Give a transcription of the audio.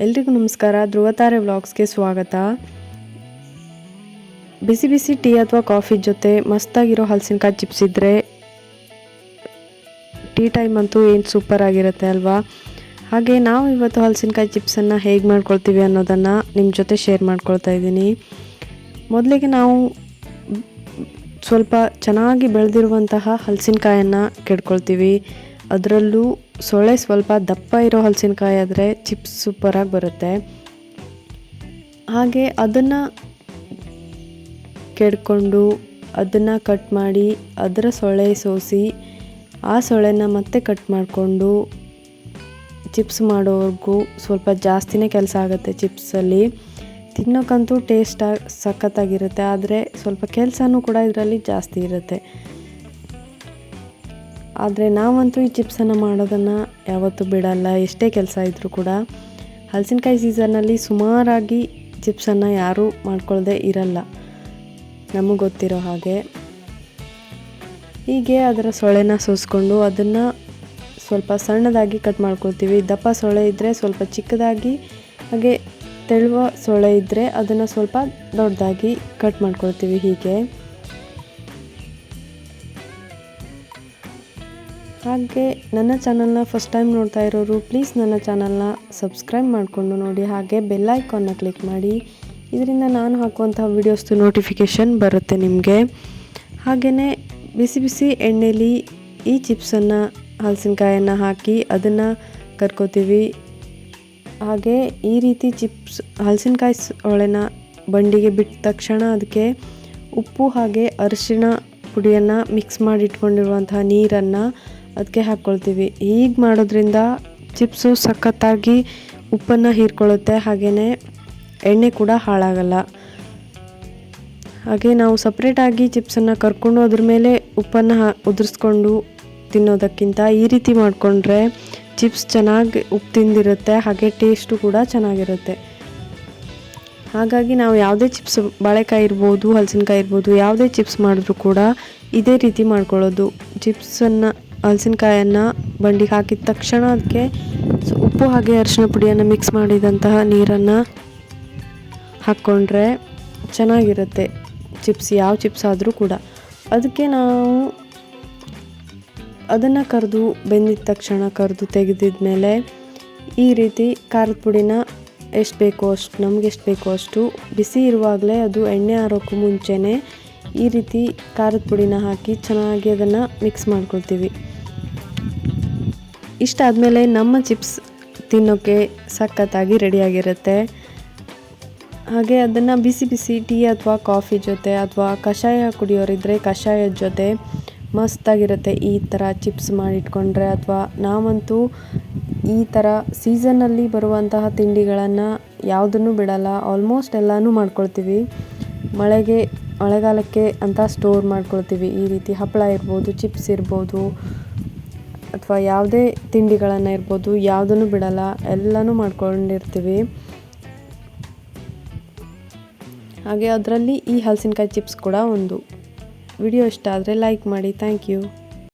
ಎಲ್ರಿಗೂ ನಮಸ್ಕಾರ. ಧ್ರುವತಾರೆ ವ್ಲಾಗ್ಸ್ಗೆ ಸ್ವಾಗತ. ಬಿಸಿ ಬಿಸಿ ಟೀ ಅಥವಾ ಕಾಫಿ ಜೊತೆ ಮಸ್ತಾಗಿರೋ ಹಲಸಿನಕಾಯಿ ಚಿಪ್ಸ್ ಇದ್ದರೆ ಟೀ ಟೈಮ್ ಅಂತೂ ಏನು ಸೂಪರ್ ಆಗಿರುತ್ತೆ ಅಲ್ವಾ. ಹಾಗೆ ನಾವು ಇವತ್ತು ಹಲಸಿನಕಾಯಿ ಚಿಪ್ಸನ್ನು ಹೇಗೆ ಮಾಡ್ಕೊಳ್ತೀವಿ ಅನ್ನೋದನ್ನು ನಿಮ್ಮ ಜೊತೆ ಶೇರ್ ಮಾಡ್ಕೊಳ್ತಾ ಇದ್ದೀನಿ. ಮೊದಲಿಗೆ ನಾವು ಸ್ವಲ್ಪ ಚೆನ್ನಾಗಿ ಬೆಳೆದಿರುವಂತಹ ಹಲಸಿನಕಾಯನ್ನು ಕೆಡ್ಕೊಳ್ತೀವಿ. ಅದರಲ್ಲೂ ಸೊಳ್ಳೆ ಸ್ವಲ್ಪ ದಪ್ಪ ಇರೋ ಹಲಸಿನಕಾಯಿ ಆದರೆ ಚಿಪ್ಸ್ ಸೂಪರಾಗಿ ಬರುತ್ತೆ. ಹಾಗೆ ಅದನ್ನು ಕೆಡ್ಕೊಂಡು ಅದನ್ನು ಕಟ್ ಮಾಡಿ ಅದರ ಸೊಳ್ಳೆ ಸೋಸಿ ಆ ಸೊಳ್ಳೆನ ಮತ್ತೆ ಕಟ್ ಮಾಡಿಕೊಂಡು ಚಿಪ್ಸ್ ಮಾಡೋವರೆಗೂ ಸ್ವಲ್ಪ ಜಾಸ್ತಿನೇ ಕೆಲಸ ಆಗುತ್ತೆ. ಚಿಪ್ಸಲ್ಲಿ ತಿನ್ನೋಕ್ಕಂತೂ ಟೇಸ್ಟಾಗಿ ಸಖತ್ತಾಗಿರುತ್ತೆ, ಆದರೆ ಸ್ವಲ್ಪ ಕೆಲಸನೂ ಕೂಡ ಇದರಲ್ಲಿ ಜಾಸ್ತಿ ಇರುತ್ತೆ. ಆದರೆ ನಾವಂತೂ ಈ ಚಿಪ್ಸನ್ನು ಮಾಡೋದನ್ನು ಯಾವತ್ತೂ ಬಿಡಲ್ಲ, ಎಷ್ಟೇ ಕೆಲಸ ಇದ್ದರೂ ಕೂಡ. ಹಲಸಿನಕಾಯಿ ಸೀಸನ್ನಲ್ಲಿ ಸುಮಾರಾಗಿ ಚಿಪ್ಸನ್ನು ಯಾರೂ ಮಾಡ್ಕೊಳ್ಳದೆ ಇರಲ್ಲ, ನಮಗೆ ಗೊತ್ತಿರೋ ಹಾಗೆ. ಹೀಗೆ ಅದರ ಸೊಳ್ಳೆನ ಸೋಸ್ಕೊಂಡು ಅದನ್ನು ಸ್ವಲ್ಪ ಸಣ್ಣದಾಗಿ ಕಟ್ ಮಾಡ್ಕೊಳ್ತೀವಿ. ದಪ್ಪ ಸೊಳ್ಳೆ ಇದ್ದರೆ ಸ್ವಲ್ಪ ಚಿಕ್ಕದಾಗಿ, ಹಾಗೆ ತೆಳುವ ಸೊಳ್ಳೆ ಇದ್ದರೆ ಅದನ್ನು ಸ್ವಲ್ಪ ದೊಡ್ಡದಾಗಿ ಕಟ್ ಮಾಡ್ಕೊಳ್ತೀವಿ. ಹೀಗೆ ಹಾಗೆ ನನ್ನ ಚಾನಲ್ನ ಫಸ್ಟ್ ಟೈಮ್ ನೋಡ್ತಾ ಇರೋರು ಪ್ಲೀಸ್ ನನ್ನ ಚಾನಲ್ನ ಸಬ್ಸ್ಕ್ರೈಬ್ ಮಾಡಿಕೊಂಡು ನೋಡಿ, ಹಾಗೆ ಬೆಲ್ ಐಕಾನ್ನ ಕ್ಲಿಕ್ ಮಾಡಿ. ಇದರಿಂದ ನಾನು ಹಾಕುವಂತಹ ವೀಡಿಯೋಸ್ದು ನೋಟಿಫಿಕೇಷನ್ ಬರುತ್ತೆ ನಿಮಗೆ. ಹಾಗೆಯೇ ಬಿಸಿ ಬಿಸಿ ಎಣ್ಣೆಲಿ ಈ ಚಿಪ್ಸನ್ನು ಹಲಸಿನಕಾಯನ್ನು ಹಾಕಿ ಅದನ್ನು ಕರ್ಕೋತೀವಿ. ಹಾಗೆ ಈ ರೀತಿ ಚಿಪ್ಸ್ ಹಲಸಿನಕಾಯಿ ಸೊಳೆನ ಬಂಡಿಗೆ ಬಿಟ್ಟ ತಕ್ಷಣ ಅದಕ್ಕೆ ಉಪ್ಪು ಹಾಗೆ ಅರಿಶಿಣ ಪುಡಿಯನ್ನು ಮಿಕ್ಸ್ ಮಾಡಿ ಇಟ್ಕೊಂಡಿರುವಂತಹ ನೀರನ್ನು ಅದಕ್ಕೆ ಹಾಕ್ಕೊಳ್ತೀವಿ. ಹೀಗೆ ಮಾಡೋದ್ರಿಂದ ಚಿಪ್ಸು ಸಖತ್ತಾಗಿ ಉಪ್ಪನ್ನು ಹೀರ್ಕೊಳ್ಳುತ್ತೆ, ಹಾಗೆಯೇ ಎಣ್ಣೆ ಕೂಡ ಹಾಳಾಗಲ್ಲ. ಹಾಗೆ ನಾವು ಸಪ್ರೇಟಾಗಿ ಚಿಪ್ಸನ್ನು ಕರ್ಕೊಂಡು ಅದ್ರ ಮೇಲೆ ಉಪ್ಪನ್ನು ಉದುರಿಸ್ಕೊಂಡು ತಿನ್ನೋದಕ್ಕಿಂತ ಈ ರೀತಿ ಮಾಡಿಕೊಂಡ್ರೆ ಚಿಪ್ಸ್ ಚೆನ್ನಾಗಿ ಉಪ್ಪು ತಿಂದಿರುತ್ತೆ, ಹಾಗೆ ಟೇಸ್ಟು ಕೂಡ ಚೆನ್ನಾಗಿರುತ್ತೆ. ಹಾಗಾಗಿ ನಾವು ಯಾವುದೇ ಚಿಪ್ಸ್, ಬಾಳೆಕಾಯಿ ಇರ್ಬೋದು, ಹಲಸಿನಕಾಯಿ ಇರ್ಬೋದು, ಯಾವುದೇ ಚಿಪ್ಸ್ ಮಾಡಿದ್ರೂ ಕೂಡ ಇದೇ ರೀತಿ ಮಾಡ್ಕೊಳ್ಳೋದು. ಚಿಪ್ಸನ್ನು ಹಲಸಿನಕಾಯನ್ನು ಬಂಡಿಗೆ ಹಾಕಿದ ತಕ್ಷಣ ಅದಕ್ಕೆ ಉಪ್ಪು ಹಾಗೆ ಅರಿಶಿನ ಪುಡಿಯನ್ನು ಮಿಕ್ಸ್ ಮಾಡಿದಂತಹ ನೀರನ್ನು ಹಾಕ್ಕೊಂಡ್ರೆ ಚೆನ್ನಾಗಿರುತ್ತೆ ಚಿಪ್ಸ್, ಯಾವ ಚಿಪ್ಸ್ ಆದರೂ ಕೂಡ. ಅದಕ್ಕೆ ನಾವು ಅದನ್ನು ಕರೆದು ಬೆಂದಿದ ತಕ್ಷಣ ಕರೆದು ತೆಗೆದಿದ್ಮೇಲೆ ಈ ರೀತಿ ಖಾರದ ಪುಡಿನ ಎಷ್ಟು ಬೇಕೋ ಅಷ್ಟು, ನಮ್ಗೆ ಎಷ್ಟು ಬೇಕೋ ಅಷ್ಟು ಬಿಸಿ ಇರುವಾಗಲೇ, ಅದು ಎಣ್ಣೆ ಆರೋಕ್ಕೂ ಮುಂಚೆನೇ ಈ ರೀತಿ ಖಾರದ ಪುಡಿನ ಹಾಕಿ ಚೆನ್ನಾಗಿ ಅದನ್ನು ಮಿಕ್ಸ್ ಮಾಡ್ಕೊಳ್ತೀವಿ. ಇಷ್ಟಾದಮೇಲೆ ನಮ್ಮ ಚಿಪ್ಸ್ ತಿನ್ನೋಕ್ಕೆ ಸಖತ್ತಾಗಿ ರೆಡಿಯಾಗಿರುತ್ತೆ. ಹಾಗೆ ಅದನ್ನು ಬಿಸಿ ಬಿಸಿ ಟೀ ಅಥವಾ ಕಾಫಿ ಜೊತೆ ಅಥವಾ ಕಷಾಯ ಕುಡಿಯೋರಿದ್ದರೆ ಕಷಾಯದ ಜೊತೆ ಮಸ್ತಾಗಿರುತ್ತೆ ಈ ಥರ ಚಿಪ್ಸ್ ಮಾಡಿಟ್ಕೊಂಡ್ರೆ. ಅಥವಾ ನಾವಂತೂ ಈ ಥರ ಸೀಸನ್ನಲ್ಲಿ ಬರುವಂತಹ ತಿಂಡಿಗಳನ್ನು ಯಾವುದನ್ನು ಬಿಡಲ್ಲ, ಆಲ್ಮೋಸ್ಟ್ ಎಲ್ಲನೂ ಮಾಡ್ಕೊಳ್ತೀವಿ. ಮಳೆಗಾಲಕ್ಕೆ ಅಂತ ಸ್ಟೋರ್ ಮಾಡ್ಕೊಳ್ತೀವಿ. ಈ ರೀತಿ ಹಪ್ಪಳ ಇರ್ಬೋದು, ಚಿಪ್ಸ್ ಇರ್ಬೋದು, ಅಥವಾ ಯಾವುದೇ ತಿಂಡಿಗಳನ್ನು ಇರ್ಬೋದು, ಯಾವುದನ್ನು ಬಿಡಲ್ಲ, ಎಲ್ಲನೂ ಮಾಡ್ಕೊಂಡಿರ್ತೀವಿ. ಹಾಗೆ ಅದರಲ್ಲಿ ಈ ಹಲಸಿನಕಾಯಿ ಚಿಪ್ಸ್ ಕೂಡ ಒಂದು. ವಿಡಿಯೋ ಇಷ್ಟ ಆದರೆ ಲೈಕ್ ಮಾಡಿ. Thank you.